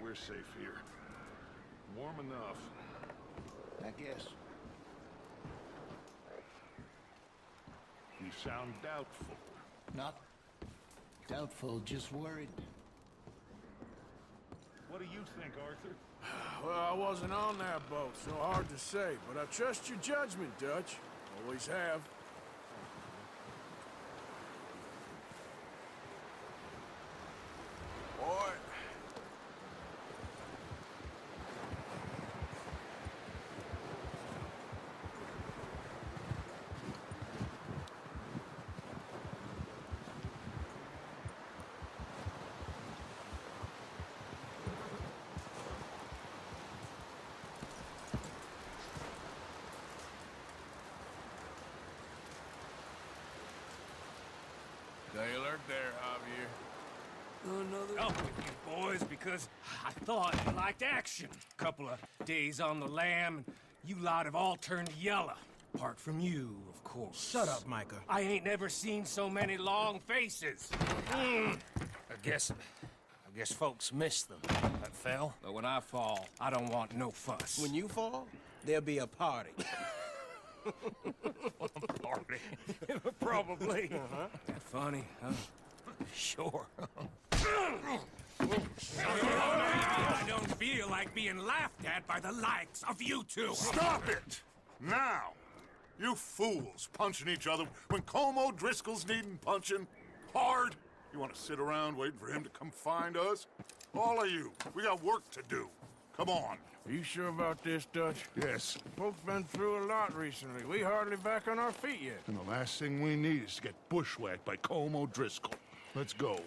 we're safe here. Warm enough. I guess. You sound doubtful. Not doubtful, just worried. What do you think, Arthur? Well, I wasn't on that boat, so hard to say, but I trust your judgment, Dutch. Always have. Boy. Stay alert there, Javier. Another up with you boys because I thought you liked action. Couple of days on the lam, and you lot have all turned yellow. Apart from you, of course. Shut up, Micah. I ain't never seen so many long faces. I guess folks miss them. That fell. But when I fall, I don't want no fuss. When you fall, there'll be a party. Party. Probably. That funny, huh? Sure. I don't feel like being laughed at by the likes of you two. Stop it! Now! You fools punching each other when Colm O'Driscoll's needing punching. Hard! You want to sit around waiting for him to come find us? All of you, we got work to do. Come on. Are you sure about this, Dutch? Yes. Folks been through a lot recently. We hardly back on our feet yet. And the last thing we need is to get bushwhacked by Colm O'Driscoll. Let's go.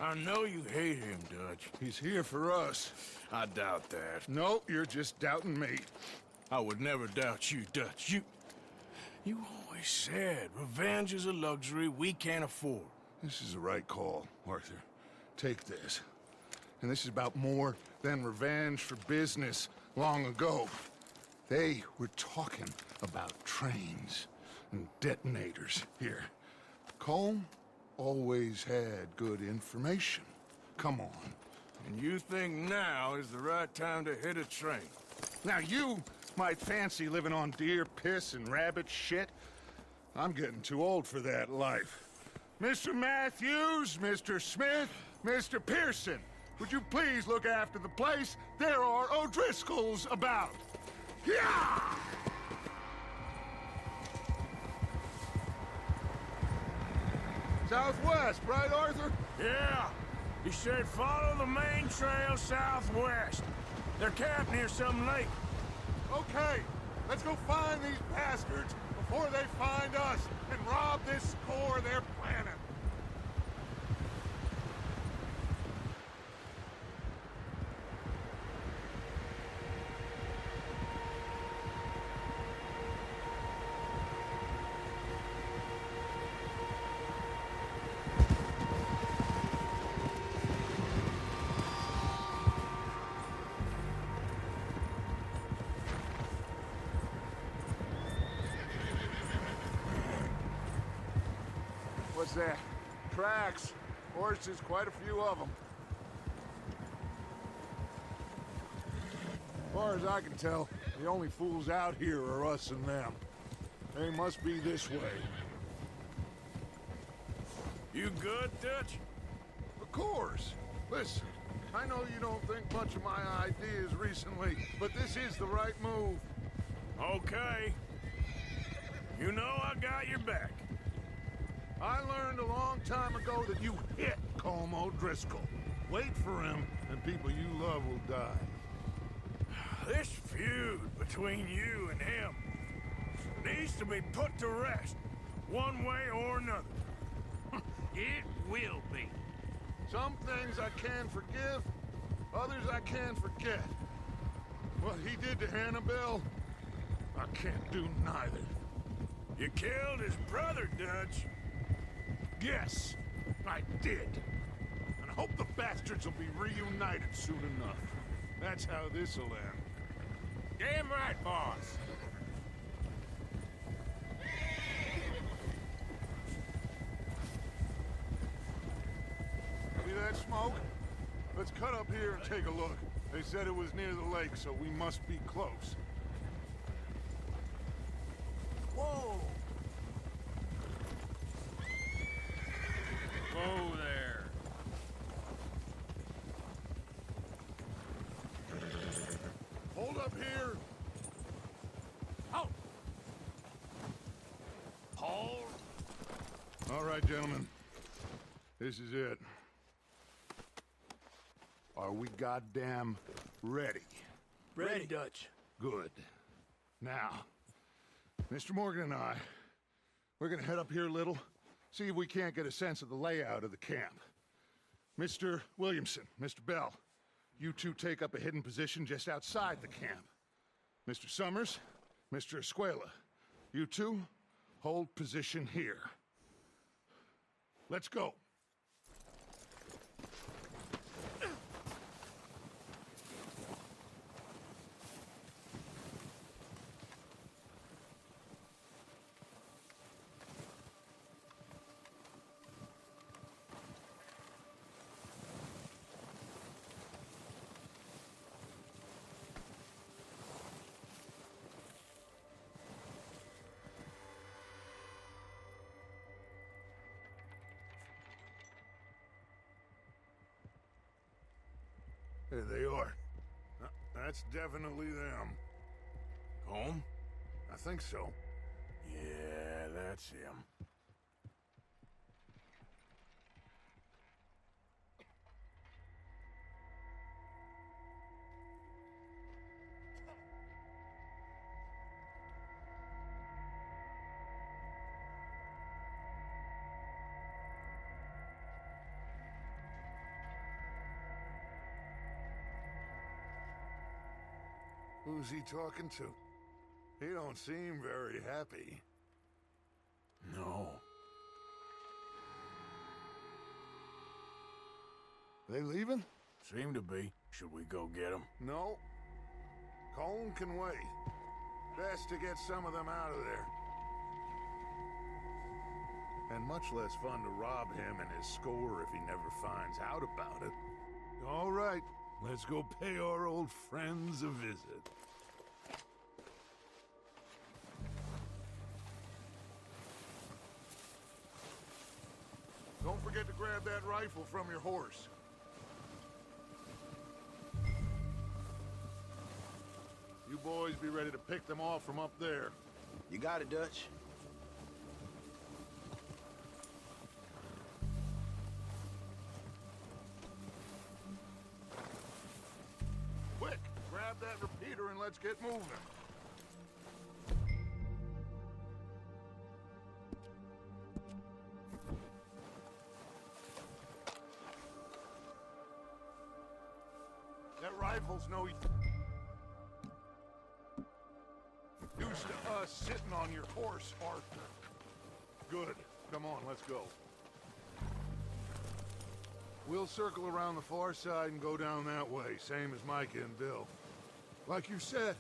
I know you hate him, Dutch. He's here for us. I doubt that. No, you're just doubting me. I would never doubt you, Dutch. You always said revenge is a luxury we can't afford. This is the right call, Arthur. Take this. And this is about more than revenge for business long ago. They were talking about trains and detonators here. Colm always had good information. Come on. And you think now is the right time to hit a train? Now you might fancy living on deer piss and rabbit shit. I'm getting too old for that life. Mr. Matthews, Mr. Smith, Mr. Pearson, would you please look after the place? There are O'Driscolls about. Yeah! Southwest, right, Arthur? Yeah. He said follow the main trail southwest. They're camped near some lake. Okay, let's go find these bastards before they find us and rob this core they're planning. What's that? Tracks. Horses, quite a few of them. As far as I can tell, the only fools out here are us and them. They must be this way. You good, Dutch? Of course. Listen, I know you don't think much of my ideas recently, but this is the right move. Okay. You know I got your back. I learned a long time ago that you hit Colm O'Driscoll. Wait for him, and people you love will die. This feud between you and him needs to be put to rest, one way or another. It will be. Some things I can forgive, others I can't forget. What he did to Annabelle, I can't do neither. You killed his brother, Dutch. Yes, I did. And I hope the bastards will be reunited soon enough. That's how this'll end. Damn right, boss. See that smoke? Let's cut up here and take a look. They said it was near the lake, so we must be close. Whoa! Whoa there. Hold up here! Halt! Hold! All right, gentlemen. This is it. Are we goddamn ready? Ready, Dutch. Good. Now, Mr. Morgan and I, we're gonna head up here a little, see if we can't get a sense of the layout of the camp. Mr. Williamson, Mr. Bell, you two take up a hidden position just outside the camp. Mr. Summers, Mr. Escuela, you two hold position here. Let's go. There they are. That's definitely them. Home? I think so. Yeah, that's him. Who's he talking to? He don't seem very happy. No. They leaving? Seem to be. Should we go get him? No. Colin can wait. Best to get some of them out of there. And much less fun to rob him and his score if he never finds out about it. All right, let's go pay our old friends a visit. Don't forget to grab that rifle from your horse. You boys be ready to pick them off from up there. You got it, Dutch. Quick, grab that repeater and let's get moving. That rifle's no use to us sitting on your horse, Arthur. Good. Come on, let's go. We'll circle around the far side and go down that way, same as Micah and Bill. Like you said,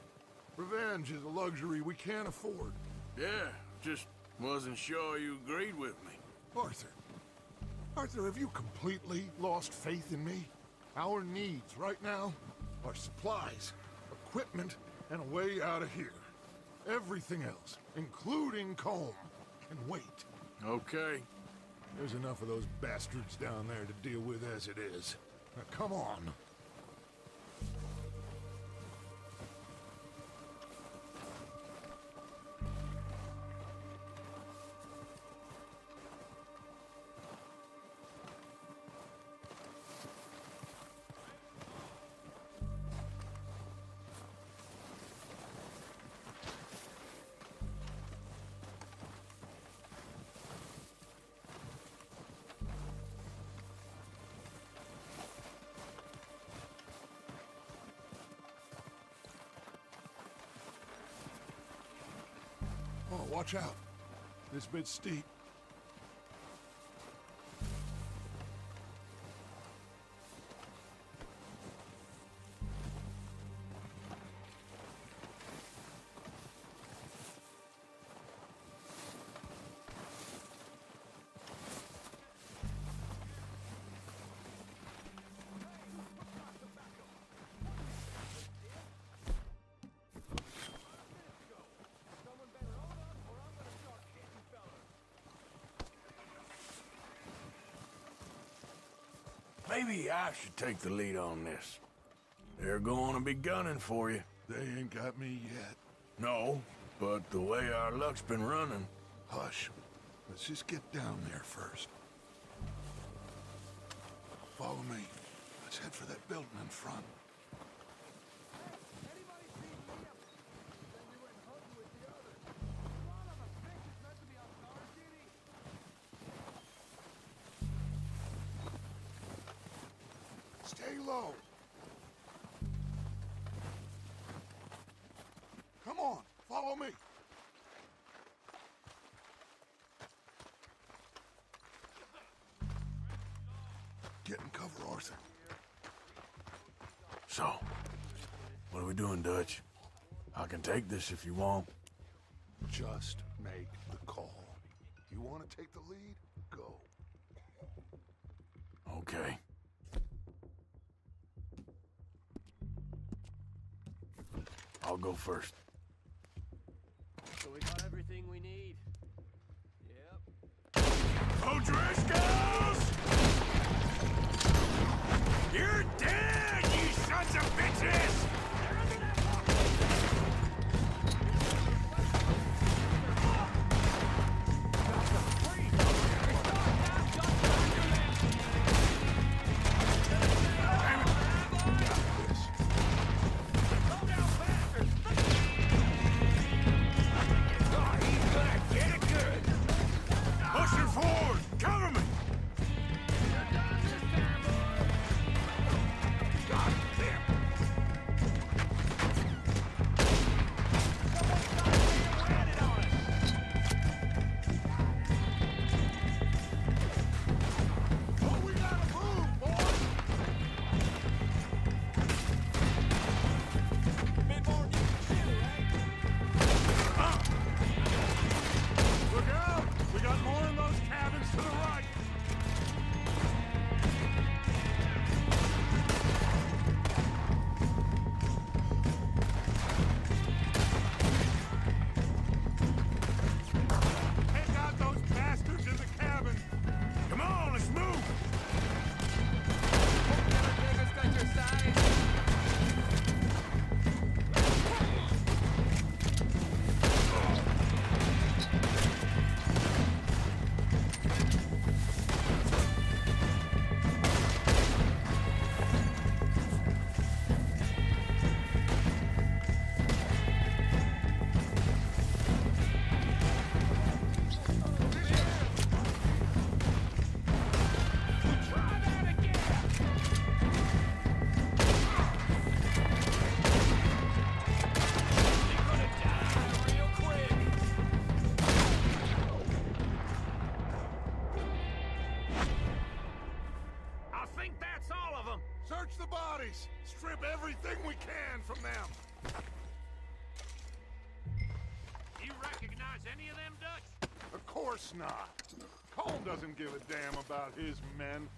revenge is a luxury we can't afford. Yeah, just wasn't sure you agreed with me. Arthur. Arthur, have you completely lost faith in me? Our needs right now are supplies, equipment, and a way out of here. Everything else, including Combe, can wait. Okay. There's enough of those bastards down there to deal with as it is. Now, come on. Oh, watch out. This bit's steep. Maybe I should take the lead on this. They're going to be gunning for you. They ain't got me yet. No, but the way our luck's been running... Hush. Let's just get down there first. Follow me. Let's head for that building in front. Stay low. Come on, follow me. Get in cover, Arthur. So, what are we doing, Dutch? I can take this if you want. Just make the call. You want to take the lead? Go. Okay. I'll go first. So we got everything we need. Yep. O'Driscolls! You're dead, you sons of bitches! Pushing forward! Cover me! God damn! Oh, we gotta move, boys! Look out! We got more in those cabins to the right! Take out those bastards in the cabin! Come on, let's move! I think that's all of them! Search the bodies! Strip everything we can from them! You recognize any of them, Dutch? Of course not. Colm doesn't give a damn about his men.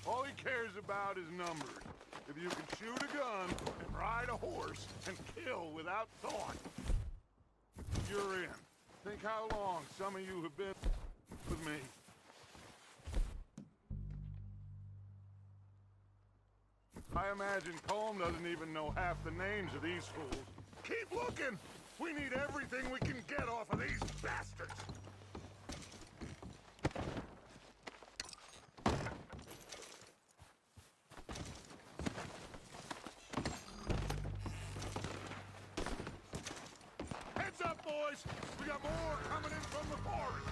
All he cares about is numbers. If you can shoot a gun and ride a horse and kill without thought, you're in. Think how long some of you have been with me. I imagine Colm doesn't even know half the names of these fools. Keep looking! We need everything we can get off of these bastards! Heads up, boys! We got more coming in from the forest!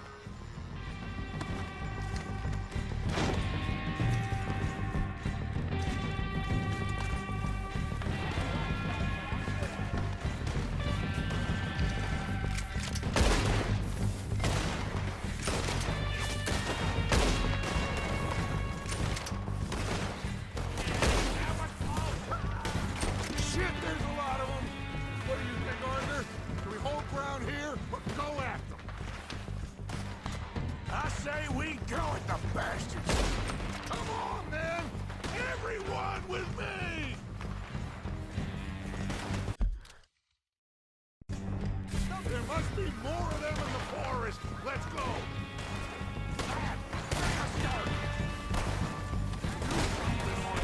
Shit, there's a lot of them! What do you think, Arthur? Can we hold ground here or go at them? I say we go at the bastards! Come on, then! Everyone with me! There must be more of them in the forest! Let's go! Do something,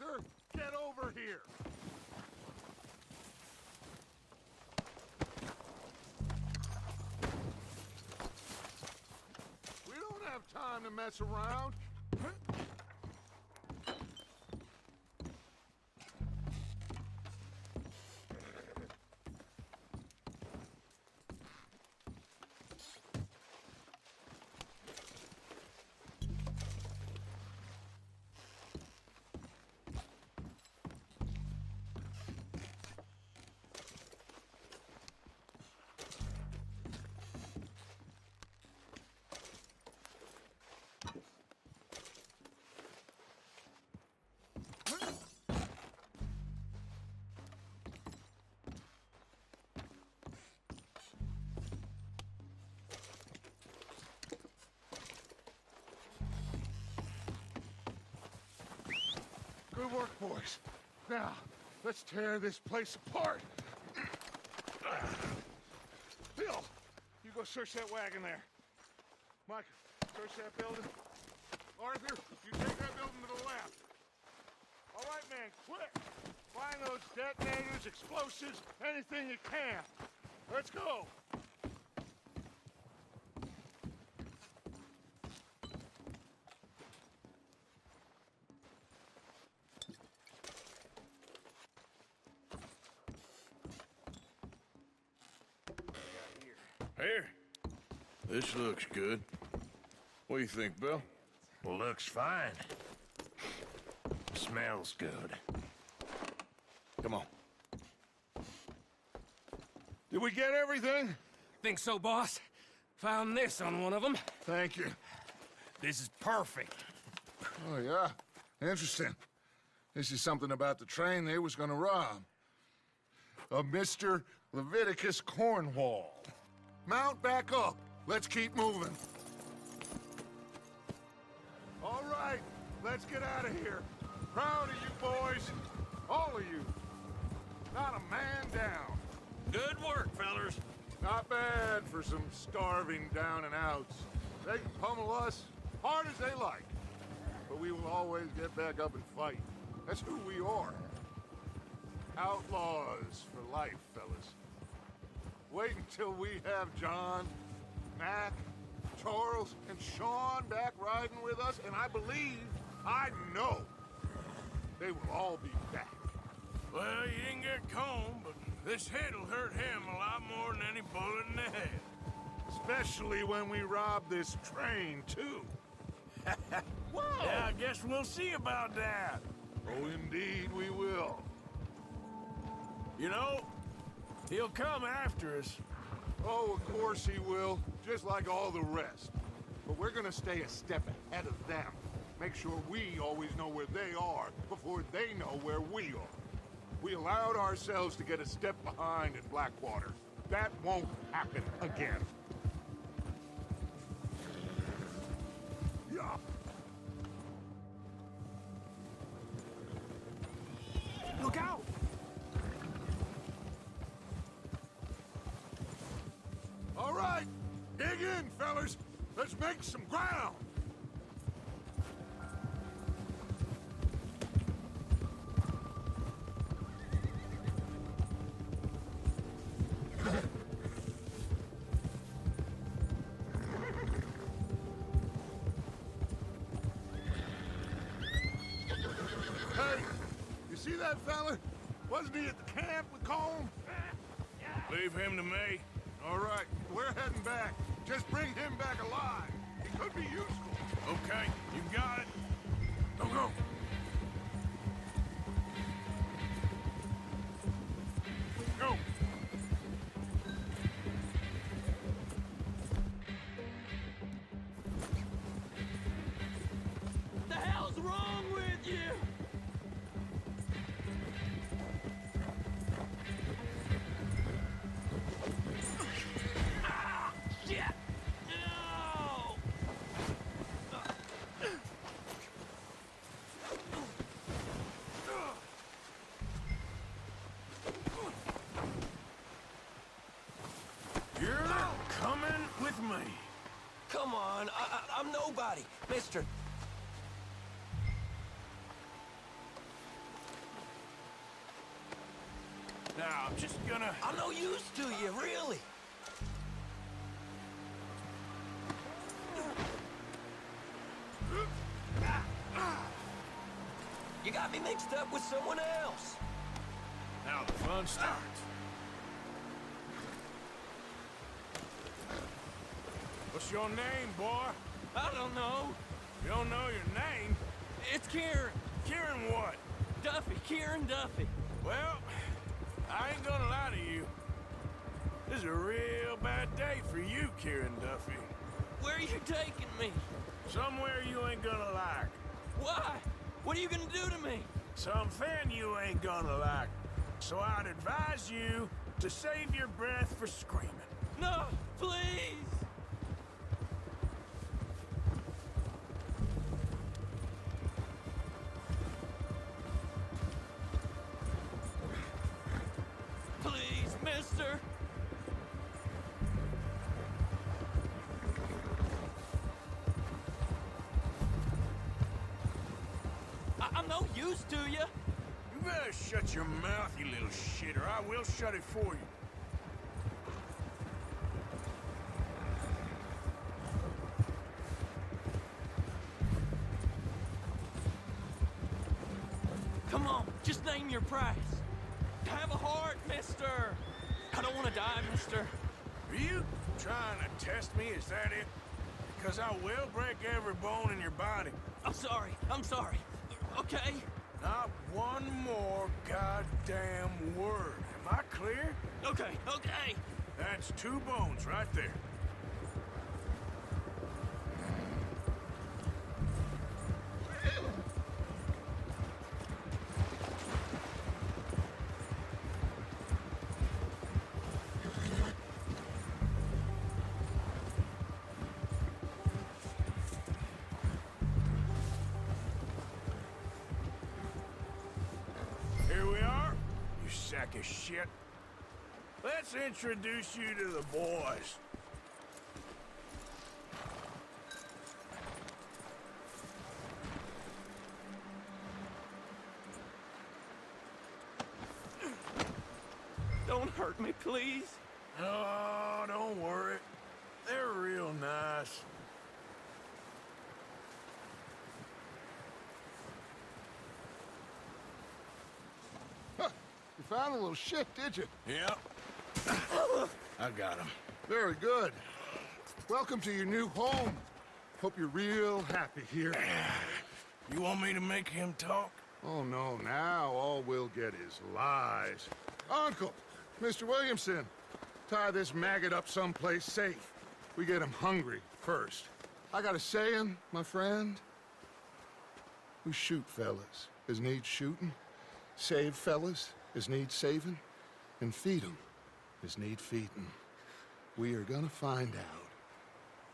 Arthur, get over here! We don't have time to mess around. Good work, boys. Now, let's tear this place apart. Bill, you go search that wagon there. Mike, search that building. Arthur, you take that building to the left. All right, man, quick. Find those detonators, explosives, anything you can. Let's go. Here. This looks good. What do you think, Bill? Looks fine. Smells good. Come on. Did we get everything? Think so, boss? Found this on one of them. Thank you. This is perfect. Oh, yeah? Interesting. This is something about the train they was gonna rob. A Mr. Leviticus Cornwall. Mount back up. Let's keep moving. All right, let's get out of here. Proud of you boys. All of you. Not a man down. Good work, fellers. Not bad for some starving down and outs. They can pummel us hard as they like. But we will always get back up and fight. That's who we are. Outlaws for life, fellas. Wait until we have John, Mac, Charles, and Sean back riding with us, and I believe, I know, they will all be back. Well, you didn't get Combe, but this hit'll hurt him a lot more than any bullet in the head. Especially when we rob this train, too. Whoa! Yeah, I guess we'll see about that. Oh, indeed we will. You know, he'll come after us. Oh, of course he will, just like all the rest. But we're gonna stay a step ahead of them. Make sure we always know where they are before they know where we are. We allowed ourselves to get a step behind in Blackwater. That won't happen again. Yeah. Look out! All right, dig in, fellas. Let's make some ground. Hey, you see that fella? Wasn't he at the camp with Colm? Leave him to me. All right, we're heading back. Just bring him back alive. He could be useful. Okay, you got it. Go, go. Go. The hell's wrong with you? Ah, shit! No! You're coming with me. Come on, I'm nobody, mister. Now, I'm just gonna... I'm no use to you, really. You got me mixed up with someone else. Now the fun starts. What's your name, boy? I don't know. You don't know your name? It's Kieran. Kieran what? Duffy. Kieran Duffy. Well, I ain't gonna lie to you. This is a real bad day for you, Kieran Duffy. Where are you taking me? Somewhere you ain't gonna like. Why? What are you gonna do to me? Something you ain't gonna like. So I'd advise you to save your breath for screaming. No, please. Please, mister. I'm no use to you. You better shut your mouth, you little shit, or I will shut it for you. Come on, just name your price. Have a heart, mister. I don't want to die, mister. Are you trying to test me? Is that it? Because I will break every bone in your body. I'm sorry. I'm sorry. Okay? Not one more goddamn word. Am I clear? Okay, okay. That's 2 bones right there. Here we are, you sack of shit. Let's introduce you to the boys. Don't hurt me, please. Oh, don't worry. They're real nice. You found a little shit, did you? Yep. I got him. Very good. Welcome to your new home. Hope you're real happy here. You want me to make him talk? Oh, no, now all we'll get is lies. Uncle, Mr. Williamson, tie this maggot up someplace safe. We get him hungry first. I got a saying, my friend. We shoot fellas as need shooting, save fellas as need saving, and feed 'em as need feeding. We are gonna find out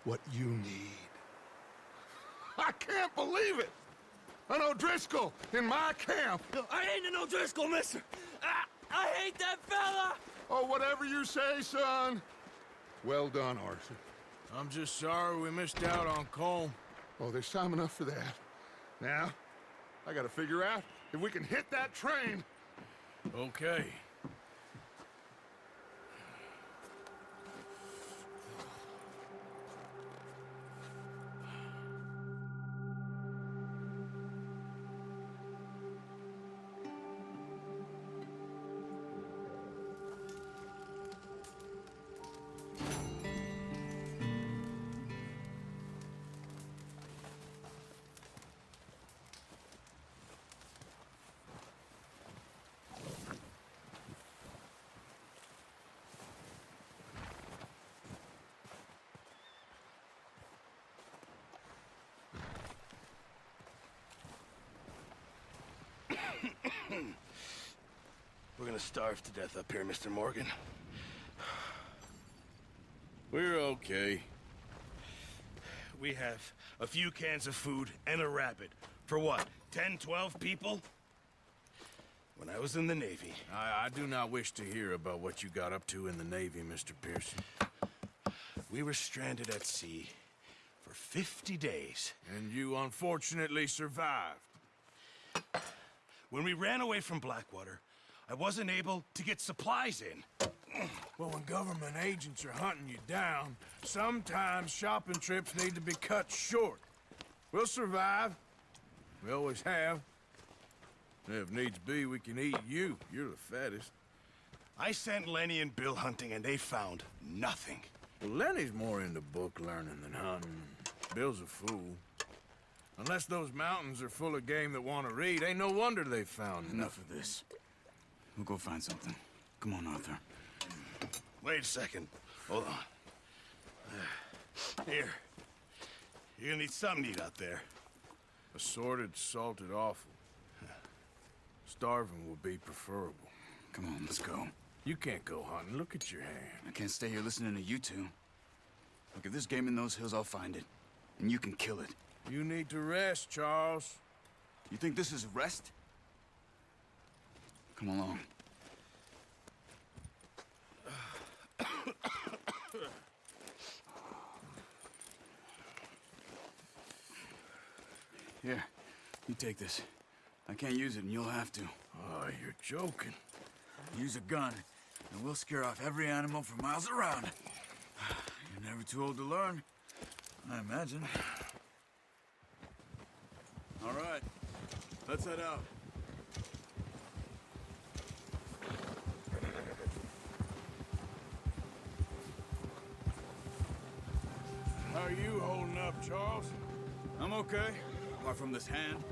what you need. I can't believe it! An O'Driscoll in my camp! I ain't an O'Driscoll, mister. I hate that fella. Oh, whatever you say, son. Well done, Arthur. I'm just sorry we missed out on Colm. Oh, there's time enough for that. Now, I gotta figure out if we can hit that train. Okay. We're gonna starve to death up here, Mr. Morgan. We're okay. We have a few cans of food and a rabbit. For what, 10, 12 people? When I was in the Navy... I do not wish to hear about what you got up to in the Navy, Mr. Pearson. We were stranded at sea for 50 days. And you unfortunately survived. When we ran away from Blackwater, I wasn't able to get supplies in. Well, when government agents are hunting you down, sometimes shopping trips need to be cut short. We'll survive. We always have. If needs be, we can eat you. You're the fattest. I sent Lenny and Bill hunting, and they found nothing. Well, Lenny's more into book learning than hunting. Bill's a fool. Unless those mountains are full of game that want to read, ain't no wonder they found Enough of this. We'll go find something. Come on, Arthur. Wait a second. Hold on. Here. You're gonna need something to eat out there. Assorted, salted offal. Starving will be preferable. Come on, let's go. You can't go hunting. Look at your hand. I can't stay here listening to you two. Look, if there's game in those hills, I'll find it. And you can kill it. You need to rest, Charles. You think this is rest? Come along. Here, you take this. I can't use it, and you'll have to. Oh, you're joking. Use a gun, and we'll scare off every animal for miles around. You're never too old to learn, I imagine. All right, let's head out. How are you holding up, Charles? I'm okay, apart from this hand.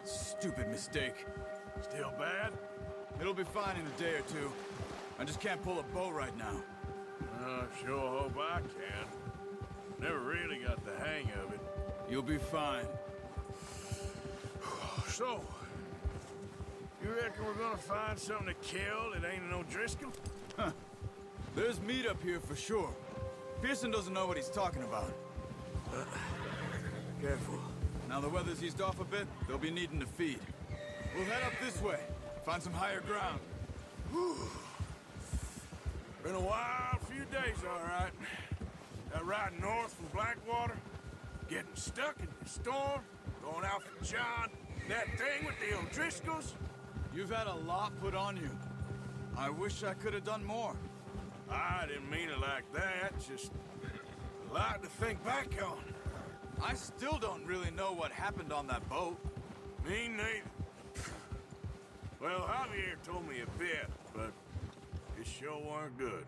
Stupid mistake. Still bad? It'll be fine in a day or two. I just can't pull a bow right now. I sure hope I can. Never really got the hang of it. You'll be fine. So, you reckon we're gonna find something to kill that ain't no Driscoll? Huh. There's meat up here for sure. Pearson doesn't know what he's talking about. Careful. Now the weather's eased off a bit, they'll be needing to feed. We'll head up this way. Find some higher ground. Been a wild few days, all right. That ride north from Blackwater, getting stuck in the storm, going out for John, that thing with the O'Driscolls. You've had a lot put on you. I wish I could have done more. I didn't mean it like that, just a lot to think back on. I still don't really know what happened on that boat. Me neither. Well, Javier told me a bit, but it sure weren't good.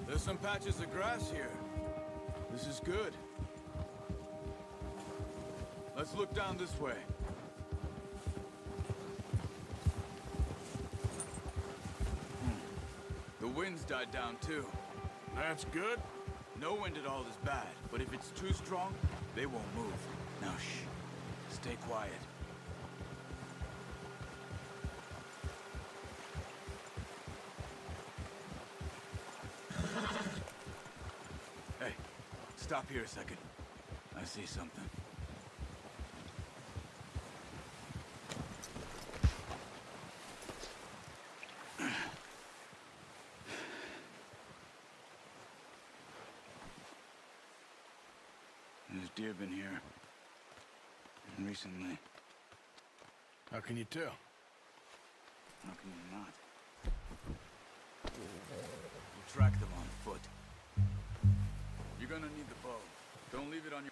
There's some patches of grass here. This is good. Let's look down this way. The wind's died down too. That's good. No wind at all is bad, but if it's too strong, they won't move. Now shh. Stay quiet. Hey, stop here a second. I see something. There's deer been here. Recently. How can you tell? How can you not? We'll track them on foot. You're gonna need the bow. Don't leave it on your...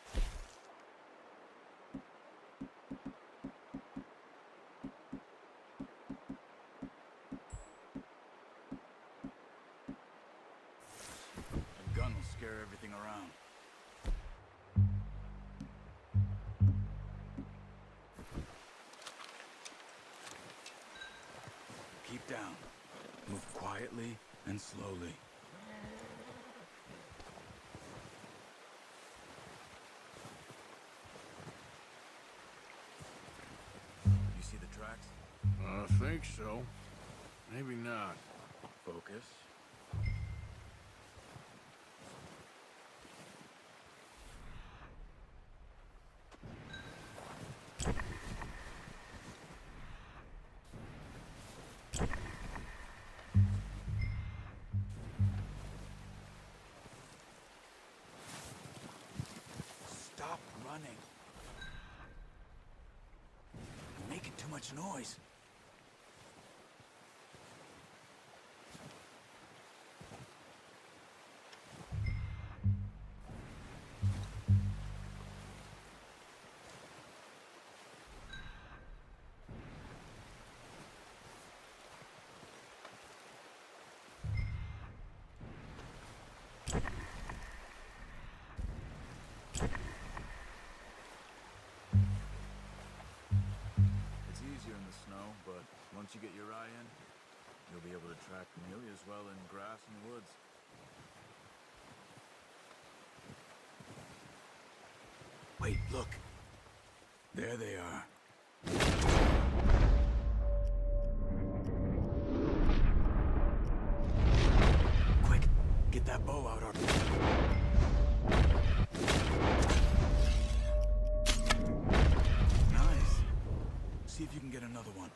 A gun will scare everything around. down. Move quietly and slowly. You see the tracks? I think so. Maybe not. Focus. Stop running. You're making too much noise. It's easier in the snow, but once you get your eye in, you'll be able to track nearly as well in grass and woods. Wait, look. There they are. Quick, get that bow out, Arthur. Nice. See if you can get another one.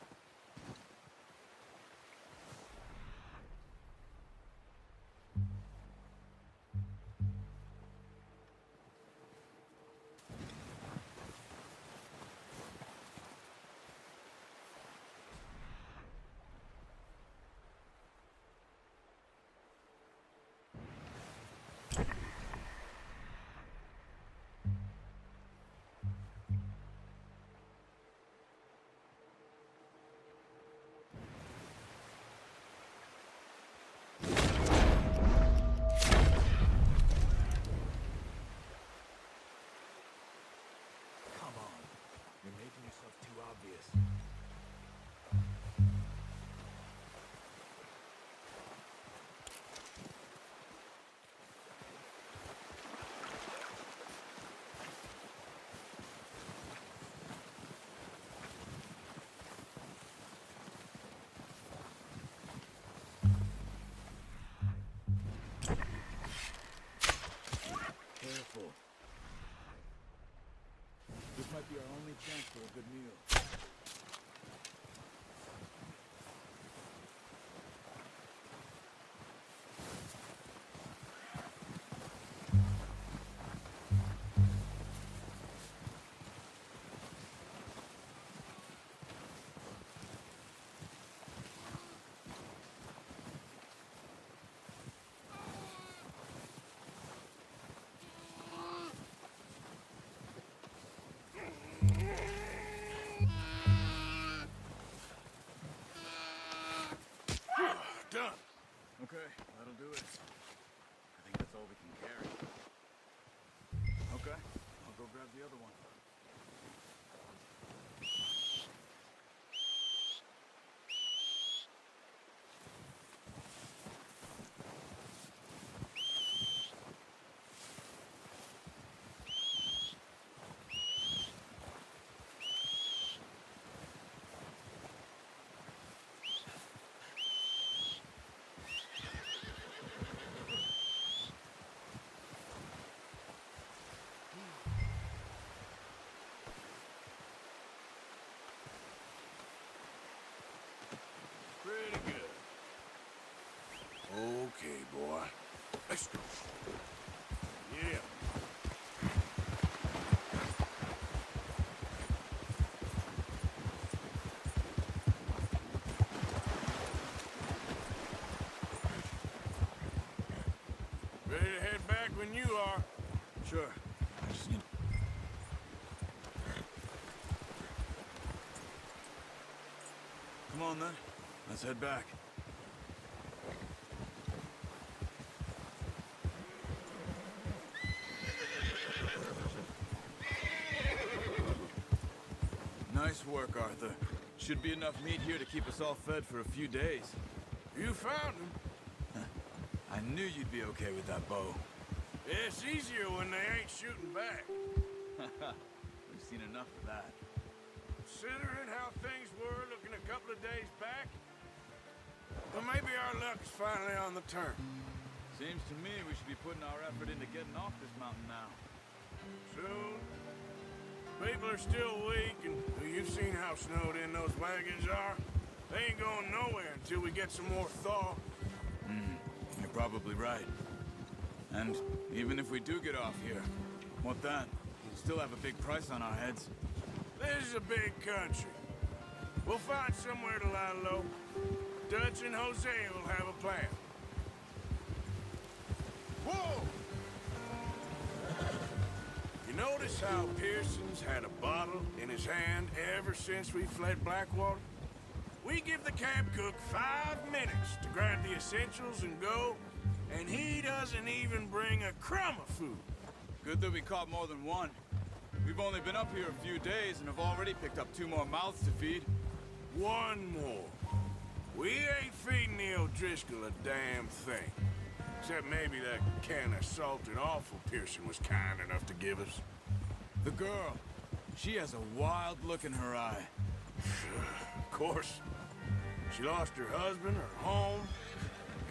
Come on. You're making yourself too obvious. Careful. This might be our only chance for a good meal. Done. Okay, that'll do it. I think that's all we can carry. Okay, I'll go grab the other one. Pretty good. Okay, boy. Let's go. Yeah. Ready to head back when you are. Sure. I just need... Come on, then. Let's head back. Nice work, Arthur. Should be enough meat here to keep us all fed for a few days. You found him. I knew you'd be okay with that bow. It's easier when they ain't shooting back. We've seen enough of that. Considering how things were looking a couple of days back, well, maybe our luck is finally on the turn. Seems to me we should be putting our effort into getting off this mountain now. Soon. People are still weak, and you've seen how snowed in those wagons are. They ain't going nowhere until we get some more thaw. You're probably right. And even if we do get off here, what then? We'll still have a big price on our heads. This is a big country. We'll find somewhere to lie low. Dutch and Hosea will have a plan. Whoa! You notice how Pearson's had a bottle in his hand ever since we fled Blackwater? We give the camp cook 5 minutes to grab the essentials and go, and he doesn't even bring a crumb of food. Good that we caught more than one. We've only been up here a few days and have already picked up 2 more mouths to feed. One more. We ain't feeding the O'Driscoll a damn thing. Except maybe that can of salted offal Pearson was kind enough to give us. The girl, she has a wild look in her eye. Of course. She lost her husband, her home,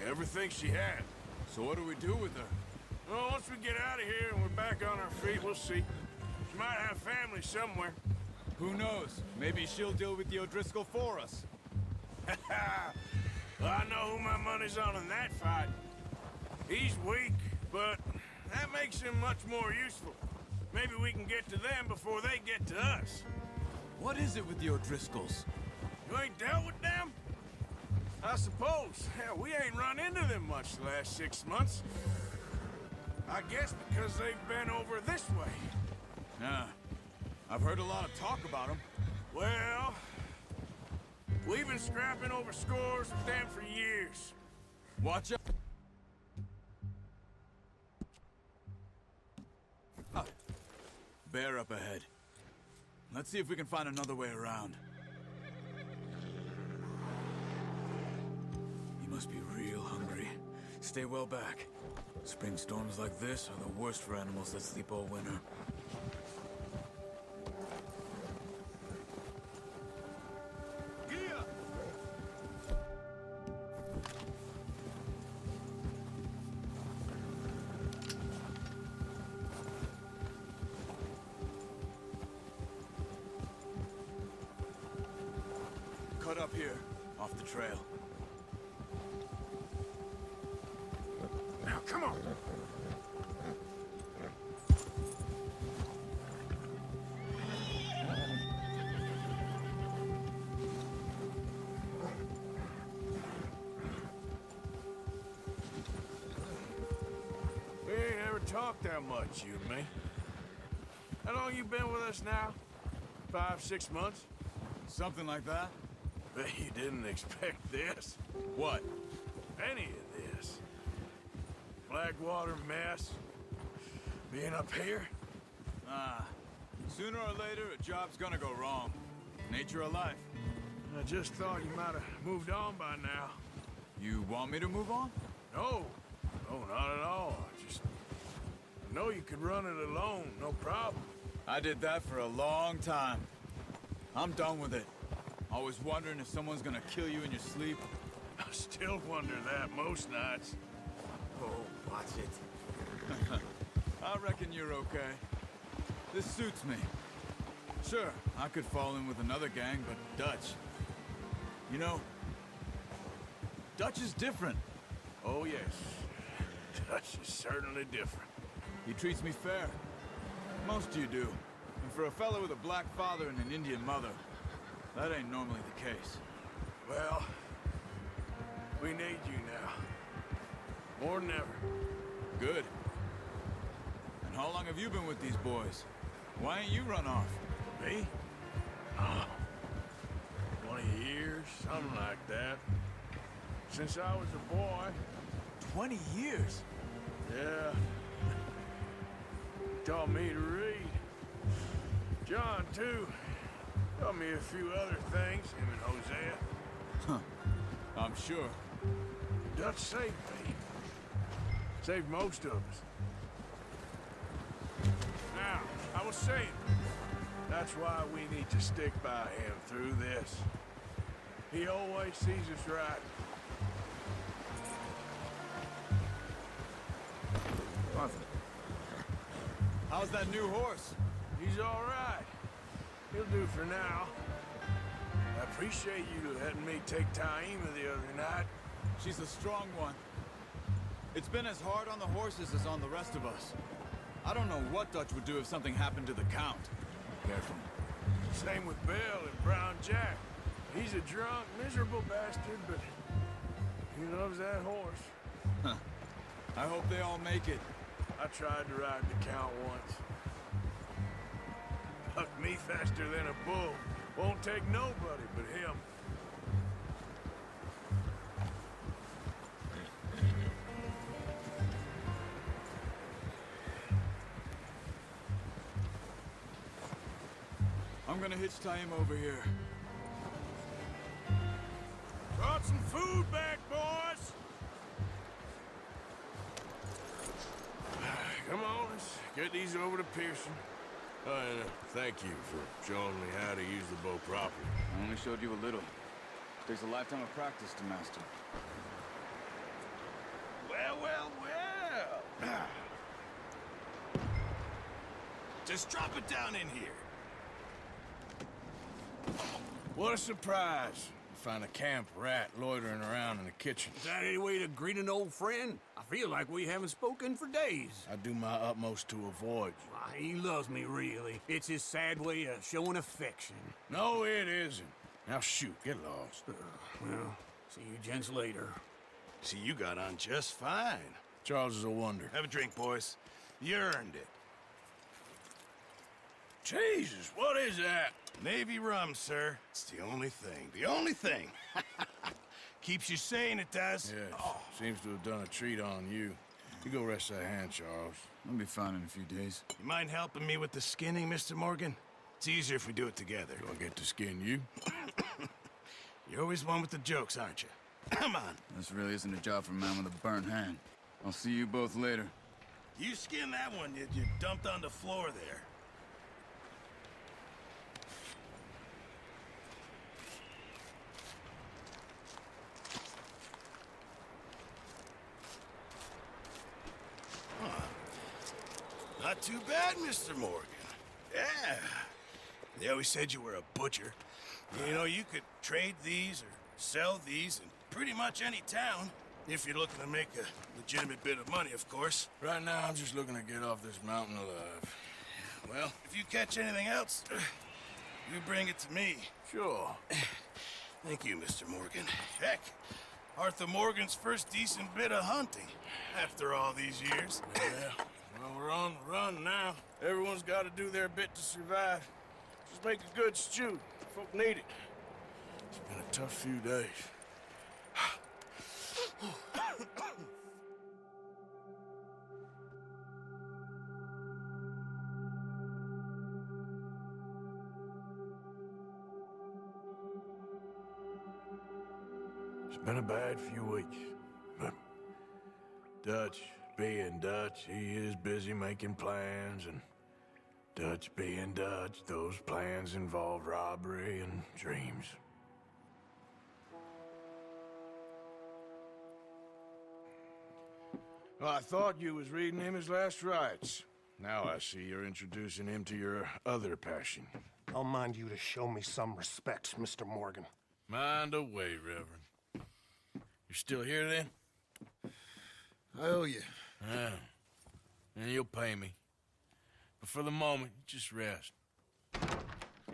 everything she had. So what do we do with her? Well, once we get out of here and we're back on our feet, we'll see. She might have family somewhere. Who knows? Maybe she'll deal with the O'Driscoll for us. Well, I know who my money's on in that fight. He's weak, but that makes him much more useful. Maybe we can get to them before they get to us. What is it with the O'Driscolls? You ain't dealt with them? I suppose. Hell, we ain't run into them much the last 6 months. I guess because they've been over this way. Yeah. I've heard a lot of talk about them. Well, we've been scrapping over scores with them for years. Watch out. Bear up ahead. Let's see if we can find another way around. You must be real hungry. Stay well back. Spring storms like this are the worst for animals that sleep all winter. Cut up here, off the trail. Now, come on. We ain't ever talked that much, you and me. How long you been with us now? 5, 6 months? Something like that? Bet you didn't expect this. What? Any of this. Blackwater mess. Being up here. Sooner or later, a job's gonna go wrong. Nature of life. I just thought you might have moved on by now. You want me to move on? No. No, not at all. I know you could run it alone, no problem. I did that for a long time. I'm done with it. Always wondering if someone's gonna kill you in your sleep. I still wonder that most nights. Oh, watch it. I reckon you're okay. This suits me. Sure, I could fall in with another gang, but Dutch... You know, Dutch is different. Oh, yes. Dutch is certainly different. He treats me fair. Most of you do. And for a fellow with a black father and an Indian mother, that ain't normally the case. Well, we need you now. More than ever. Good. And how long have you been with these boys? Why ain't you run off? Me? Oh, 20 years, something like that. Since I was a boy. 20 years? Yeah. Taught me to read. John, too. Taught me a few other things, him and Hosea. I'm sure. Dutch saved me. Saved most of us. Now, I was saying, that's why we need to stick by him through this. He always sees us right. Arthur. How's that new horse? He's all right. He'll do for now. I appreciate you letting me take Taima the other night. She's a strong one. It's been as hard on the horses as on the rest of us. I don't know what Dutch would do if something happened to the Count. Careful. Same with Bill and Brown Jack. He's a drunk, miserable bastard, but he loves that horse. I hope they all make it. I tried to ride the Count once. Bucked me faster than a bull. Won't take nobody but him. I'm gonna hitch Taima over here. Brought some food back, boys! Come on, let's get these over to Pearson. And thank you for showing me how to use the bow properly. I only showed you a little. Takes a lifetime of practice to master. Well, well, well. Just drop it down in here. What a surprise. Find a camp rat loitering around in the kitchen. Is that any way to greet an old friend? I feel like we haven't spoken for days. I do my utmost to avoid you. Why, he loves me, really. It's his sad way of showing affection. No, it isn't. Now shoot, get lost. Well, see you gents later. See, you got on just fine. Charles is a wonder. Have a drink, boys. You earned it. Jesus, what is that? Navy rum, sir. It's the only thing. The only thing. Keeps you sane, it does. Yes, seems to have done a treat on you. You go rest that hand, Charles. I'll be fine in a few days. You mind helping me with the skinning, Mr. Morgan? It's easier if we do it together. Do I get to skin you? You're always one with the jokes, aren't you? Come on. This really isn't a job for a man with a burnt hand. I'll see you both later. You skin that one you dumped on the floor there. Not too bad, Mr. Morgan. Yeah. They always said you were a butcher. You know, you could trade these or sell these in pretty much any town. If you're looking to make a legitimate bit of money, of course. Right now, I'm just looking to get off this mountain alive. Well, if you catch anything else, you bring it to me. Sure. Thank you, Mr. Morgan. Heck, Arthur Morgan's first decent bit of hunting after all these years. Yeah. Well, we're on the run now. Everyone's got to do their bit to survive. Just make a good stew. Folk need it. It's been a tough few days. It's been a bad few weeks, but Dutch being Dutch, he is busy making plans, and Dutch being Dutch, those plans involve robbery and dreams. Well, I thought you was reading him his last rites. Now I see you're introducing him to your other passion. I'll mind you to show me some respect, Mr. Morgan. Mind away, Reverend. You're still here, then? I owe you. Yeah. And you'll pay me. But for the moment, just rest.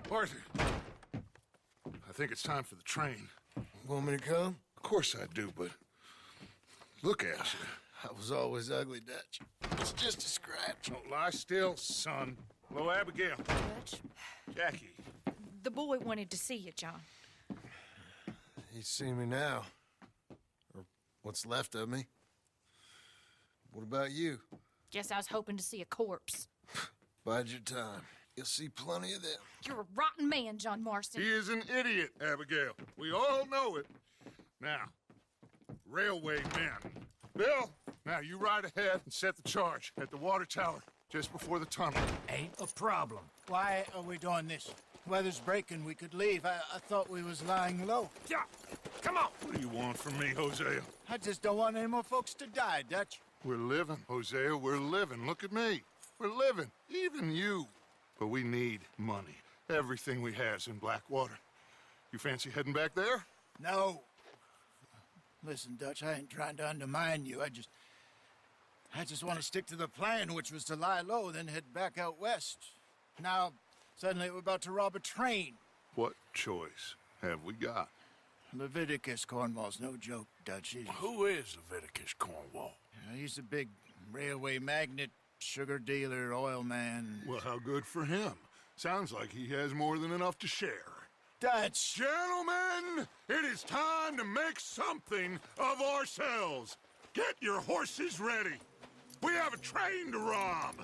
Arthur, I think it's time for the train. Want me to come? Of course I do, but look at you. I was always ugly, Dutch. It's just a scratch. Don't lie still, son. Hello, Abigail. Dutch, Jackie. the boy wanted to see you, John. He's seen me now. Or what's left of me. What about you? Guess I was hoping to see a corpse. Bide your time. You'll see plenty of them. You're a rotten man, John Marston. He is an idiot, Abigail. We all know it. Now, railway men. Bill, now you ride ahead and set the charge at the water tower just before the tunnel. Ain't a problem. Why are we doing this? Weather's breaking. We could leave. I thought we was lying low. Yeah, come on. What do you want from me, Hosea? I just don't want any more folks to die, Dutch. We're living, Hosea. We're living. Look at me. We're living. Even you. But we need money. Everything we has in Blackwater. You fancy heading back there? No. Listen, Dutch, I ain't trying to undermine you. I just want to stick to the plan, which was to lie low, then head back out west. Now, suddenly we're about to rob a train. What choice have we got? Leviticus Cornwall's no joke, Dutch. Who is Leviticus Cornwall? He's a big railway magnate, sugar dealer, oil man. Well, how good for him. Sounds like he has more than enough to share. Dutch! Gentlemen, it is time to make something of ourselves. Get your horses ready. We have a train to rob.